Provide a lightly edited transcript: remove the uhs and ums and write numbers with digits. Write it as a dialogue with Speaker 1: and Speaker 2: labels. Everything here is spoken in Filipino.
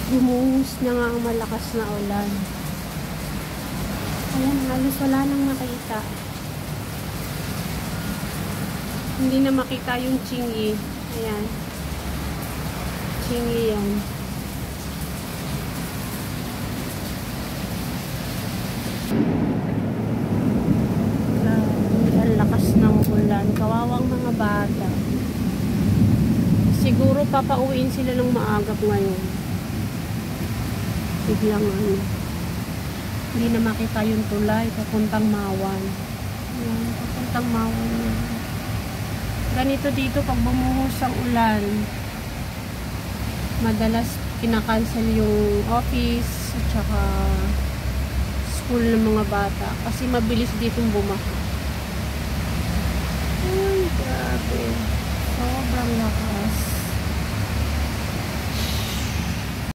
Speaker 1: Bumuhos na nga ang malakas na ulan. Ayan, halos wala nang makita. Hindi na makita yung chingy. Ayan. Chingy yan. Ang lakas ng ulan. Kawawang mga bata. Siguro papauwiin sila ng maagap ngayon. Biglang hindi na makita yung tulay papuntang Mawan. Ayan, papuntang Mawan na. Ganito dito pag bumuhos ang ulan, madalas kinakancel yung office at saka school ng mga bata kasi mabilis ditong bumaha. Ay, grabe. Sobrang lakas.